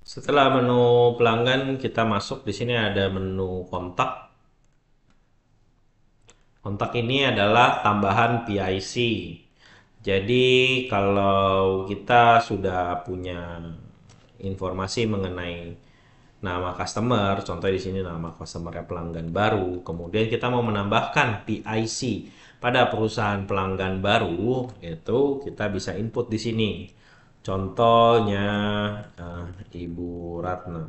Setelah menu pelanggan, kita masuk di sini ada menu kontak. Kontak ini adalah tambahan PIC. Jadi kalau kita sudah punya informasi mengenai nama customer, contoh di sini nama customer pelanggan baru, kemudian kita mau menambahkan PIC pada perusahaan pelanggan baru, itu kita bisa input di sini. Contohnya Ibu Ratna,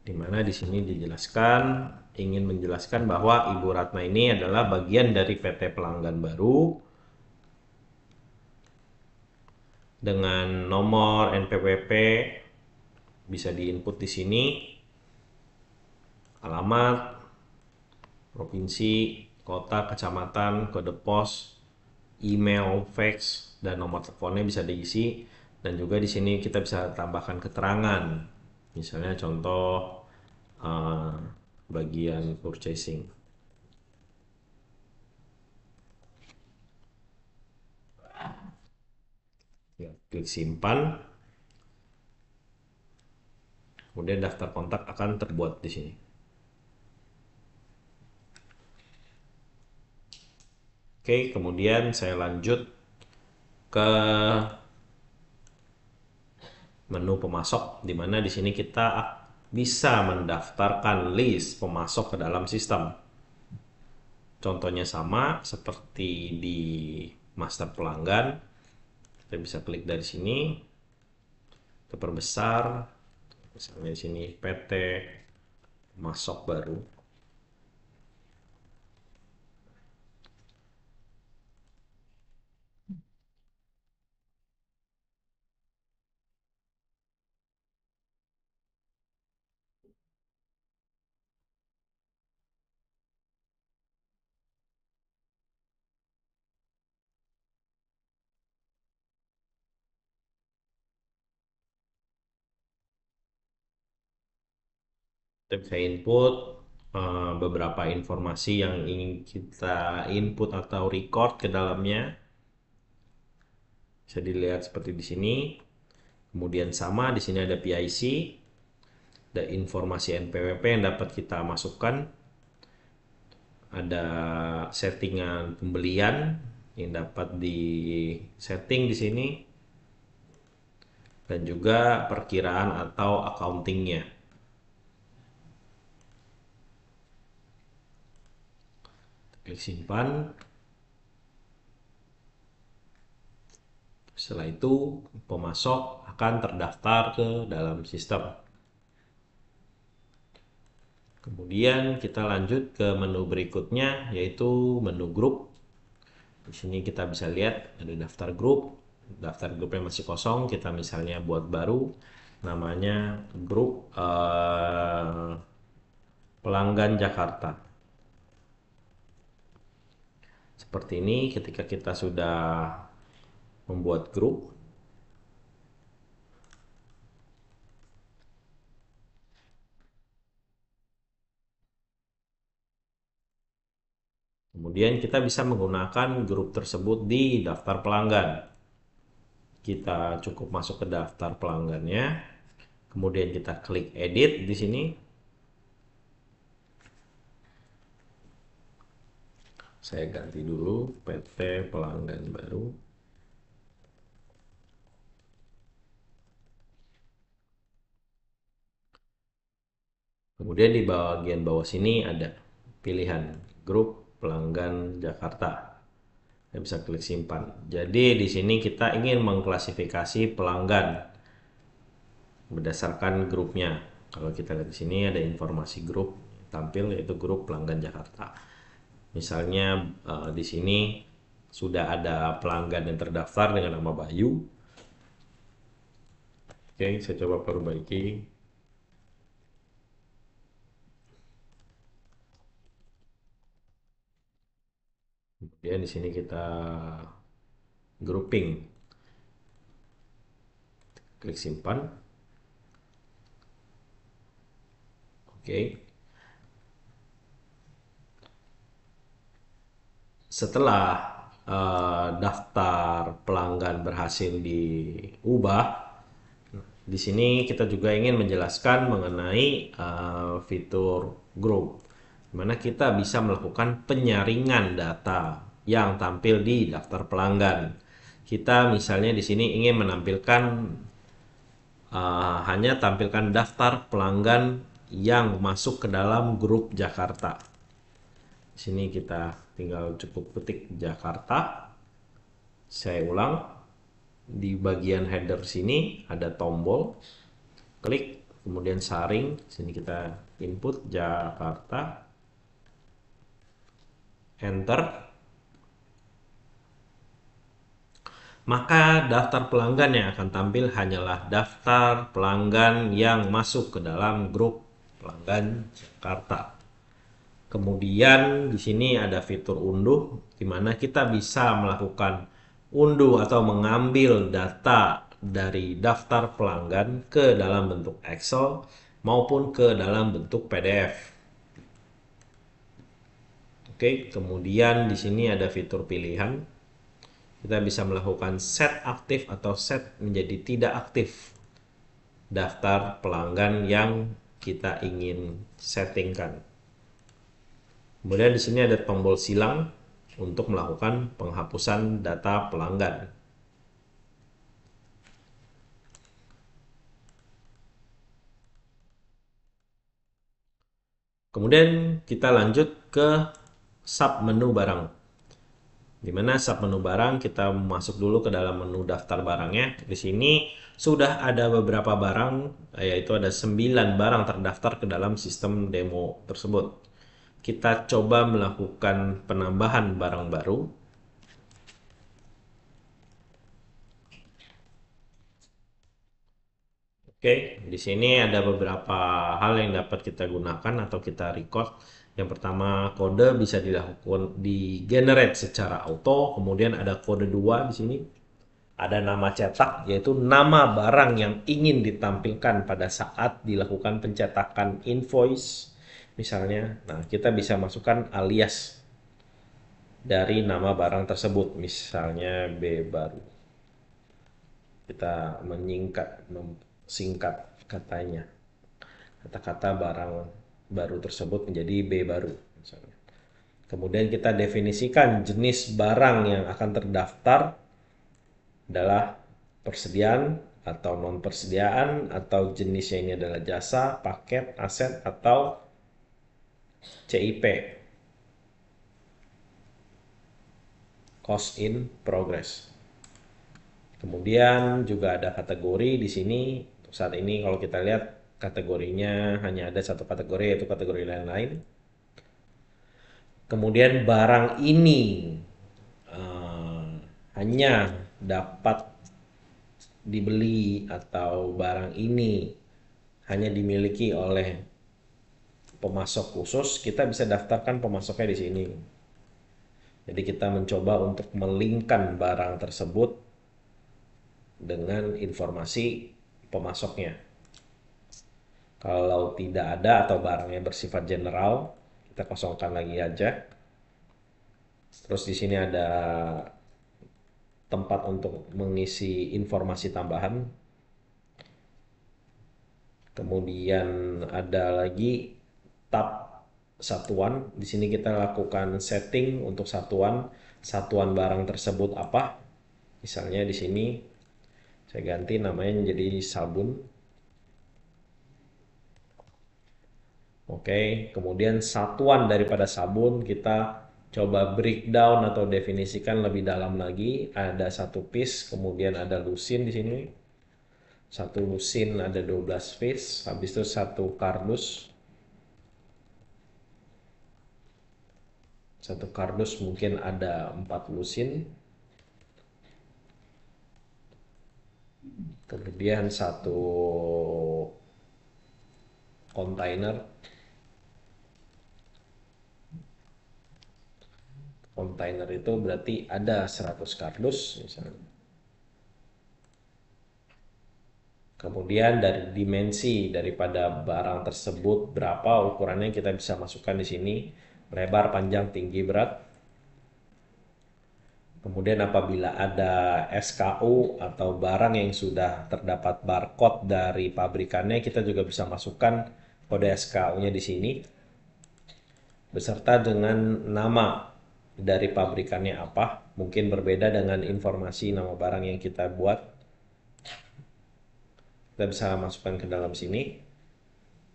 di mana di sini dijelaskan, ingin menjelaskan bahwa Ibu Ratna ini adalah bagian dari PT pelanggan baru dengan nomor NPWP bisa diinput di sini, alamat, provinsi, kota, kecamatan, kode pos, email, fax, dan nomor teleponnya bisa diisi. Dan juga di sini kita bisa tambahkan keterangan, misalnya contoh eh, bagian purchasing. Ya, klik simpan, kemudian daftar kontak akan terbuat di sini. Oke, kemudian saya lanjut ke menu pemasok, di mana di sini kita bisa mendaftarkan list pemasok ke dalam sistem. Contohnya sama seperti di master pelanggan. Kita bisa klik dari sini, kita perbesar, misalnya di sini PT pemasok baru. Kita bisa input beberapa informasi yang ingin kita input atau record ke dalamnya. Bisa dilihat seperti di sini. Kemudian sama di sini ada PIC, ada informasi NPWP yang dapat kita masukkan, ada settingan pembelian yang dapat di setting di sini, dan juga perkiraan atau accountingnya. Klik simpan. Setelah itu pemasok akan terdaftar ke dalam sistem. Kemudian kita lanjut ke menu berikutnya, yaitu menu grup. Di sini kita bisa lihat ada daftar grup. Daftar grupnya masih kosong, kita misalnya buat baru, namanya grup pelanggan Jakarta. Seperti ini ketika kita sudah membuat grup. Kemudian kita bisa menggunakan grup tersebut di daftar pelanggan. Kita cukup masuk ke daftar pelanggannya, kemudian kita klik edit di sini. Saya ganti dulu PT pelanggan baru. Kemudian di bagian bawah sini ada pilihan grup pelanggan Jakarta. Saya bisa klik simpan. Jadi di sini kita ingin mengklasifikasi pelanggan berdasarkan grupnya. Kalau kita lihat di sini ada informasi grup tampil, yaitu grup pelanggan Jakarta. Misalnya di sini sudah ada pelanggan yang terdaftar dengan nama Bayu. Oke, saya coba perbaiki. Kemudian di sini kita grouping. Klik simpan. Oke. Setelah daftar pelanggan berhasil diubah, Di sini kita juga ingin menjelaskan mengenai fitur group, di mana kita bisa melakukan penyaringan data yang tampil di daftar pelanggan. Kita misalnya di sini ingin menampilkan hanya tampilkan daftar pelanggan yang masuk ke dalam grup Jakarta. Di sini kita tinggal cukup ketik Jakarta. Saya ulang, di bagian header sini ada tombol, klik, kemudian saring. Sini kita input Jakarta, enter. Maka daftar pelanggan yang akan tampil hanyalah daftar pelanggan yang masuk ke dalam grup pelanggan Jakarta. Kemudian di sini ada fitur unduh, di mana kita bisa melakukan unduh atau mengambil data dari daftar pelanggan ke dalam bentuk Excel maupun ke dalam bentuk PDF. Oke, kemudian di sini ada fitur pilihan. Kita bisa melakukan set aktif atau set menjadi tidak aktif daftar pelanggan yang kita ingin settingkan. Kemudian di sini ada tombol silang untuk melakukan penghapusan data pelanggan. Kemudian kita lanjut ke sub menu barang. Di mana sub menu barang, kita masuk dulu ke dalam menu daftar barangnya. Di sini sudah ada beberapa barang, yaitu ada 9 barang terdaftar ke dalam sistem demo tersebut. Kita coba melakukan penambahan barang baru. Oke, di sini ada beberapa hal yang dapat kita gunakan atau kita record. Yang pertama, kode bisa dilakukan di generate secara auto. Kemudian ada kode 2 di sini. Ada nama cetak, yaitu nama barang yang ingin ditampilkan pada saat dilakukan pencetakan invoice. Misalnya, nah kita bisa masukkan alias dari nama barang tersebut. Misalnya B baru. Kita singkat katanya. Kata-kata barang baru tersebut menjadi B baru misalnya. Kemudian kita definisikan jenis barang yang akan terdaftar adalah persediaan atau non persediaan, atau jenisnya ini adalah jasa, paket, aset, atau CIP, cost in progress. Kemudian juga ada kategori di sini. Saat ini kalau kita lihat kategorinya hanya ada satu kategori, yaitu kategori lain-lain. Kemudian barang ini hanya dapat dibeli atau barang ini hanya dimiliki oleh pemasok khusus, kita bisa daftarkan pemasoknya di sini. Jadi kita mencoba untuk melingkan barang tersebut dengan informasi pemasoknya. Kalau tidak ada atau barangnya bersifat general, kita kosongkan lagi aja. Terus di sini ada tempat untuk mengisi informasi tambahan. Kemudian ada lagi tab satuan. Di sini kita lakukan setting untuk satuan barang tersebut apa. Misalnya di sini saya ganti namanya menjadi sabun. Oke, kemudian satuan daripada sabun kita coba breakdown atau definisikan lebih dalam lagi. Ada satu piece, kemudian ada lusin di sini. Satu lusin ada 12 piece, habis itu satu kardus. Satu kardus mungkin ada 4 lusin. Kemudian satu kontainer. Kontainer itu berarti ada 100 kardus misalnya. Kemudian dari dimensi daripada barang tersebut berapa ukurannya kita bisa masukkan di sini. Lebar, panjang, tinggi, berat. Kemudian apabila ada SKU atau barang yang sudah terdapat barcode dari pabrikannya, kita juga bisa masukkan kode SKU-nya di sini beserta dengan nama dari pabrikannya apa. Mungkin berbeda dengan informasi nama barang yang kita buat. Kita bisa masukkan ke dalam sini.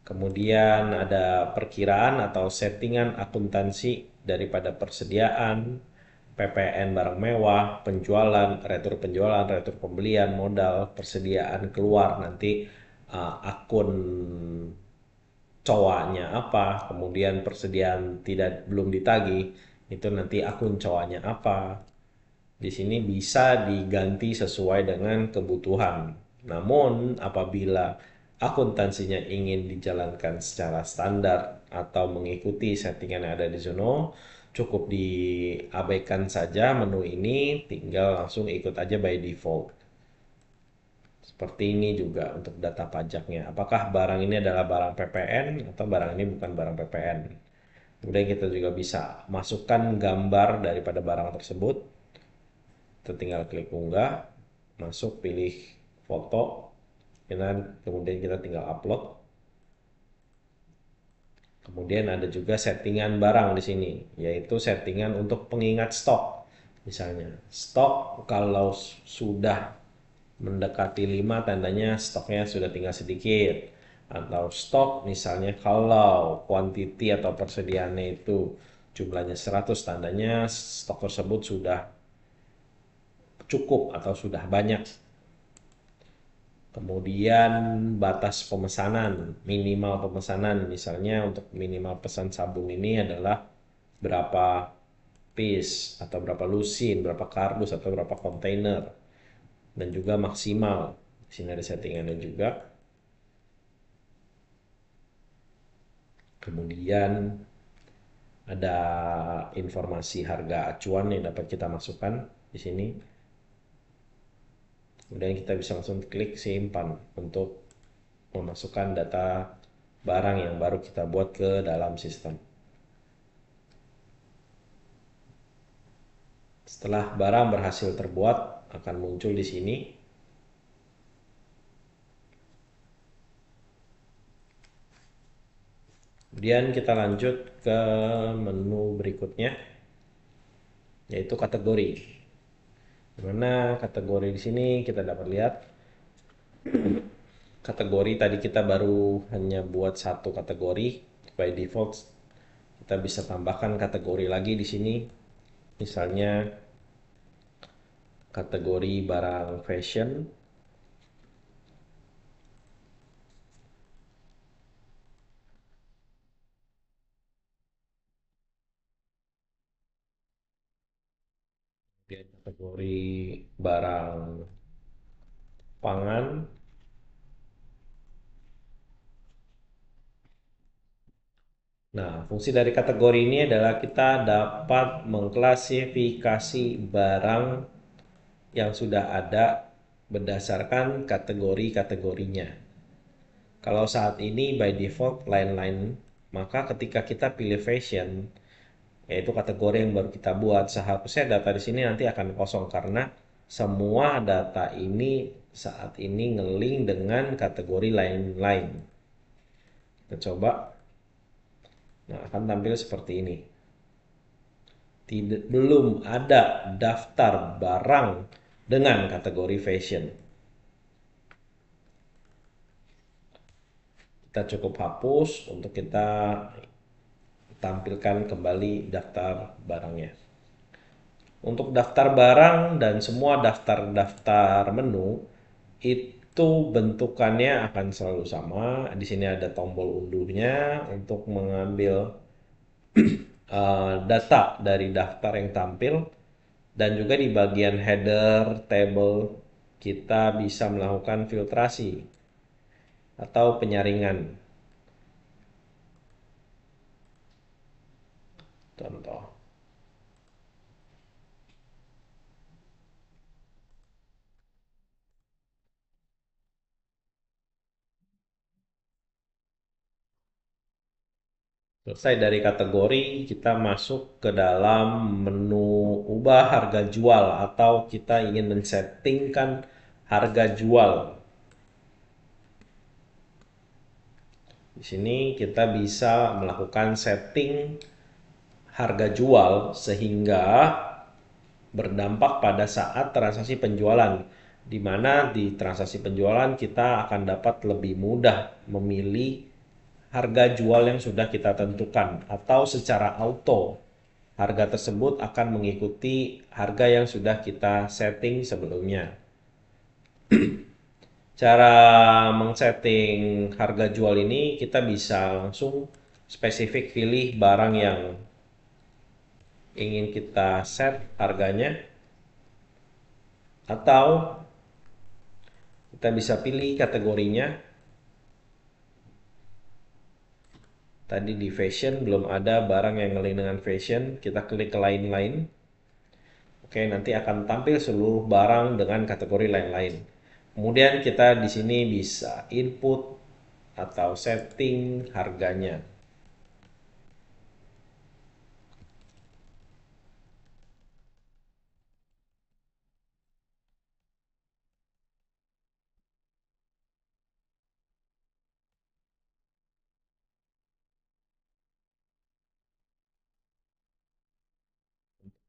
Kemudian ada perkiraan atau settingan akuntansi daripada persediaan, PPN barang mewah, penjualan, retur pembelian, modal, persediaan keluar nanti akun cowoknya apa, kemudian persediaan tidak belum ditagih, itu nanti akun cowoknya apa. Di sini bisa diganti sesuai dengan kebutuhan. Namun, apabila akuntansinya ingin dijalankan secara standar atau mengikuti settingan yang ada di Zono, cukup diabaikan saja menu ini, tinggal langsung ikut aja by default. Seperti ini juga untuk data pajaknya. Apakah barang ini adalah barang PPN atau barang ini bukan barang PPN. Kemudian kita juga bisa masukkan gambar daripada barang tersebut. Kita tinggal klik unggah, masuk, pilih foto, dan kemudian kita tinggal upload. Kemudian ada juga settingan barang di sini, yaitu settingan untuk pengingat stok. Misalnya, stok kalau sudah mendekati 5 tandanya stoknya sudah tinggal sedikit. Atau stok misalnya kalau quantity atau persediaannya itu jumlahnya 100 tandanya stok tersebut sudah cukup atau sudah banyak. Kemudian batas pemesanan, minimal pemesanan. Misalnya untuk minimal pesan sabun ini adalah berapa piece atau berapa lusin, berapa kardus atau berapa kontainer. Dan juga maksimal. Di sini ada settingannya juga. Kemudian ada informasi harga acuan yang dapat kita masukkan di sini. Kemudian kita bisa langsung klik simpan untuk memasukkan data barang yang baru kita buat ke dalam sistem. Setelah barang berhasil terbuat, akan muncul di sini. Kemudian kita lanjut ke menu berikutnya, yaitu kategori. Dimana kategori di sini kita dapat lihat kategori tadi kita baru hanya buat satu kategori by default. Kita bisa tambahkan kategori lagi di sini. Misalnya kategori barang fashion. Kemudian kategori barang pangan. Nah, fungsi dari kategori ini adalah kita dapat mengklasifikasi barang yang sudah ada berdasarkan kategori-kategorinya. Kalau saat ini by default line-line, maka ketika kita pilih fashion, yaitu kategori yang baru kita buat, seharusnya data di sini nanti akan kosong karena semua data ini saat ini ngelink dengan kategori lain-lain. Kita coba. Nah, akan tampil seperti ini. Belum ada daftar barang dengan kategori fashion. Kita cukup hapus untuk kita tampilkan kembali daftar barangnya. Untuk daftar barang dan semua daftar-daftar menu itu bentukannya akan selalu sama. Di sini ada tombol unduhnya untuk mengambil data dari daftar yang tampil, dan juga di bagian header table kita bisa melakukan filtrasi atau penyaringan. Contoh. Selesai dari kategori, kita masuk ke dalam menu ubah harga jual atau kita ingin men-settingkan harga jual. Di sini kita bisa melakukan setting harga jual sehingga berdampak pada saat transaksi penjualan, di mana di transaksi penjualan kita akan dapat lebih mudah memilih harga jual yang sudah kita tentukan, atau secara auto harga tersebut akan mengikuti harga yang sudah kita setting sebelumnya. Cara men-setting harga jual ini kita bisa langsung spesifik pilih barang yang ingin kita set harganya, atau kita bisa pilih kategorinya. Tadi di fashion belum ada barang yang ngelink dengan fashion, kita klik ke lain-lain. Oke, nanti akan tampil seluruh barang dengan kategori lain-lain. Kemudian kita di sini bisa input atau setting harganya.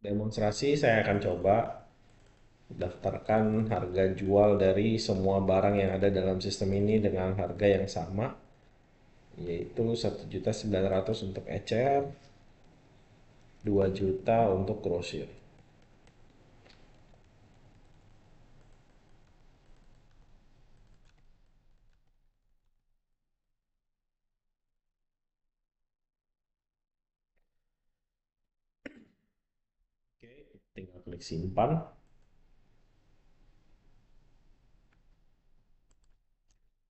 Demonstrasi saya akan coba daftarkan harga jual dari semua barang yang ada dalam sistem ini dengan harga yang sama, yaitu 1.900.000 untuk ecer, 2 juta untuk grosir. Oke, tinggal klik simpan.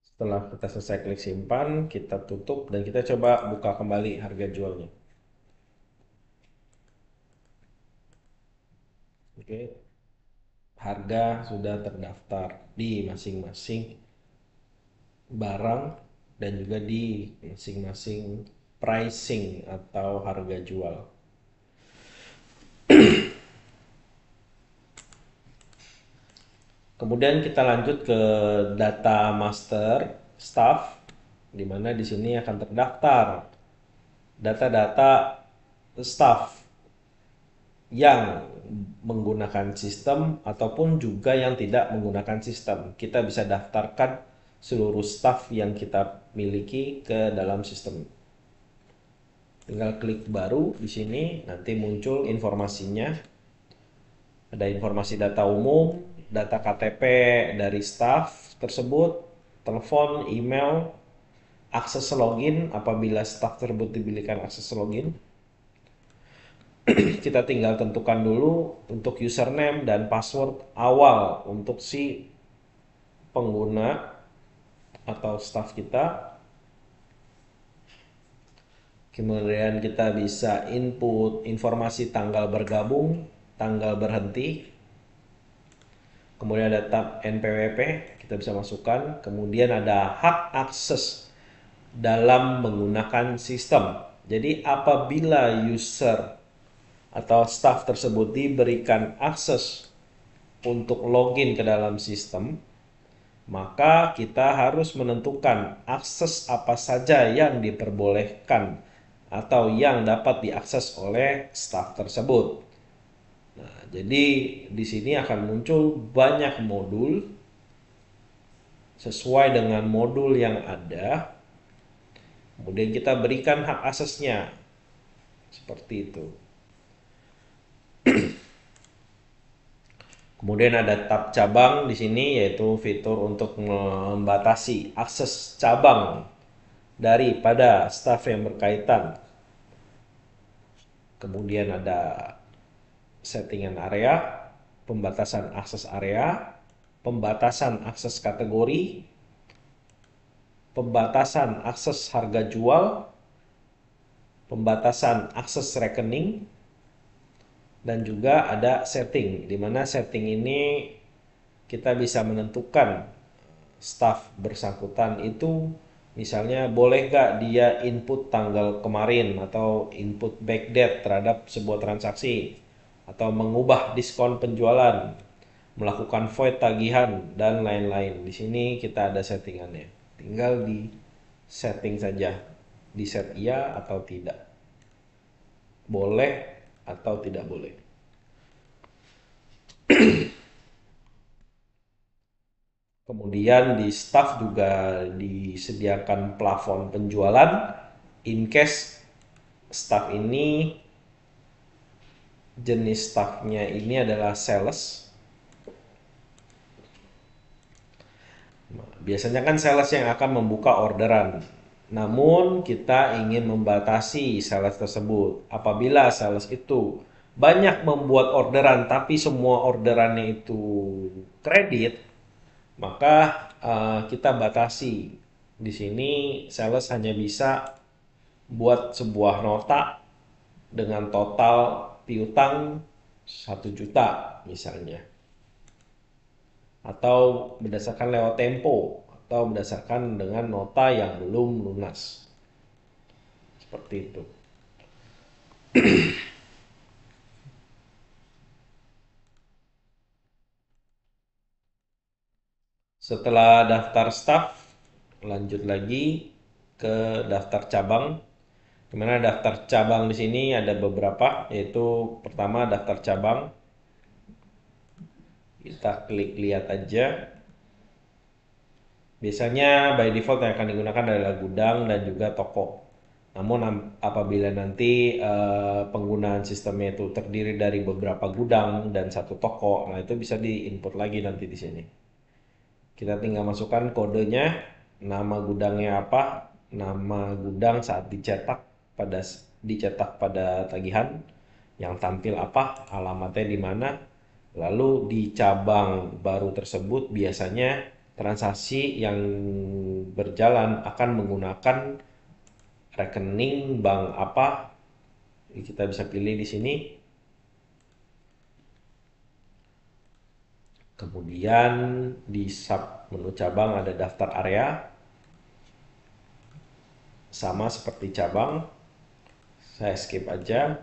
Setelah kita selesai klik simpan, kita tutup dan kita coba buka kembali harga jualnya. Oke, harga sudah terdaftar di masing-masing barang dan juga di masing-masing pricing atau harga jual. Kemudian kita lanjut ke data master staff, di mana di sini akan terdaftar data-data staff yang menggunakan sistem ataupun juga yang tidak menggunakan sistem. Kita bisa daftarkan seluruh staff yang kita miliki ke dalam sistem. Tinggal klik baru di sini, nanti muncul informasinya. Ada informasi data umum, data KTP dari staff tersebut, telepon, email, akses login apabila staff tersebut diberikan akses login. Kita tinggal tentukan dulu untuk username dan password awal untuk si pengguna atau staff kita. Kemudian kita bisa input informasi tanggal bergabung, tanggal berhenti. Kemudian ada tab NPWP, kita bisa masukkan. Kemudian ada hak akses dalam menggunakan sistem. Jadi apabila user atau staff tersebut diberikan akses untuk login ke dalam sistem, maka kita harus menentukan akses apa saja yang diperbolehkan atau yang dapat diakses oleh staff tersebut. Nah, jadi di sini akan muncul banyak modul sesuai dengan modul yang ada. Kemudian kita berikan hak aksesnya seperti itu. Kemudian ada tab cabang di sini, yaitu fitur untuk membatasi akses cabang daripada staf yang berkaitan. Kemudian ada settingan area, pembatasan akses area, pembatasan akses kategori, pembatasan akses harga jual, pembatasan akses rekening, dan juga ada setting, di mana setting ini kita bisa menentukan staf bersangkutan itu Misalnya, boleh nggak dia input tanggal kemarin atau input backdate terhadap sebuah transaksi, atau mengubah diskon penjualan, melakukan void tagihan, dan lain-lain. Di sini kita ada settingannya. Tinggal di setting saja, di set iya atau tidak, boleh atau tidak boleh. Kemudian di staff juga disediakan plafon penjualan in case staff ini, jenis staffnya ini adalah sales. Biasanya kan sales yang akan membuka orderan. Namun kita ingin membatasi sales tersebut. Apabila sales itu banyak membuat orderan tapi semua orderannya itu kredit, maka kita batasi. Di sini sales hanya bisa buat sebuah nota dengan total piutang 1 juta misalnya, atau berdasarkan lewat tempo, atau berdasarkan dengan nota yang belum lunas, seperti itu. Setelah daftar staff, lanjut lagi ke daftar cabang. Dimana daftar cabang di sini ada beberapa, yaitu pertama daftar cabang. Kita klik lihat aja. Biasanya by default yang akan digunakan adalah gudang dan juga toko. Namun apabila nanti penggunaan sistemnya itu terdiri dari beberapa gudang dan satu toko, nah itu bisa diinput lagi nanti di sini. Kita tinggal masukkan kodenya, nama gudangnya apa, nama gudang saat dicetak pada tagihan, yang tampil apa, alamatnya di mana. Lalu di cabang baru tersebut biasanya transaksi yang berjalan akan menggunakan rekening bank apa. Kita bisa pilih di sini. Kemudian di sub menu cabang ada daftar area, sama seperti cabang. Saya skip aja.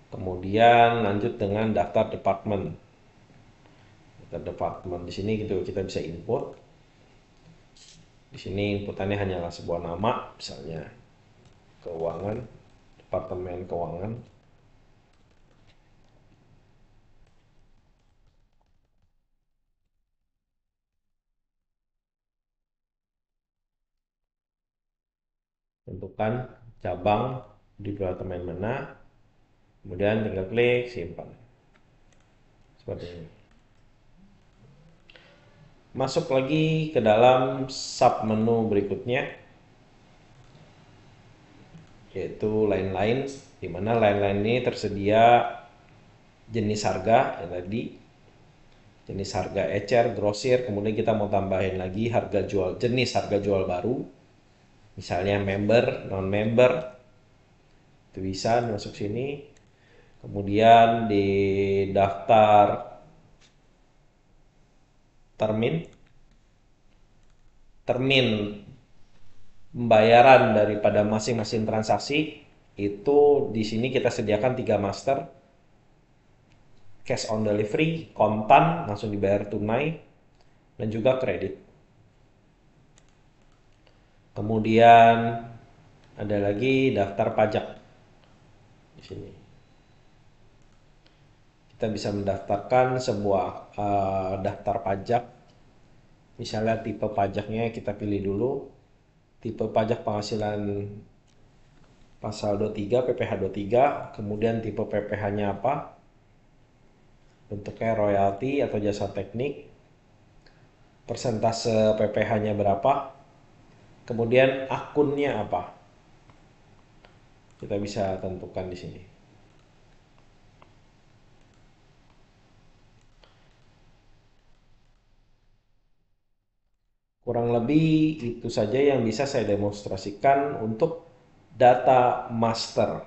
Kemudian lanjut dengan daftar departemen. Daftar departemen di sini gitu kita bisa input. Di sini inputannya hanyalah sebuah nama, misalnya keuangan, departemen keuangan. Tentukan cabang di departemen mana, kemudian tinggal klik simpan, seperti ini. Masuk lagi ke dalam sub menu berikutnya, yaitu lain-lain, di mana lain-lain ini tersedia jenis harga yang tadi, jenis harga ecer, grosir. Kemudian kita mau tambahin lagi harga jual, jenis harga jual baru, misalnya member, non member, itu bisa masuk sini. Kemudian di daftar termin pembayaran daripada masing-masing transaksi, itu di sini kita sediakan 3 master: cash on delivery, kontan langsung dibayar tunai, dan juga kredit. Kemudian ada lagi daftar pajak di sini. Kita bisa mendaftarkan sebuah daftar pajak. Misalnya tipe pajaknya kita pilih dulu. Tipe pajak penghasilan pasal 23, PPh 23. Kemudian tipe PPh-nya apa? Bentuknya royalti atau jasa teknik. Persentase PPh-nya berapa? Kemudian akunnya apa? Kita bisa tentukan di sini. Kurang lebih itu saja yang bisa saya demonstrasikan untuk data master.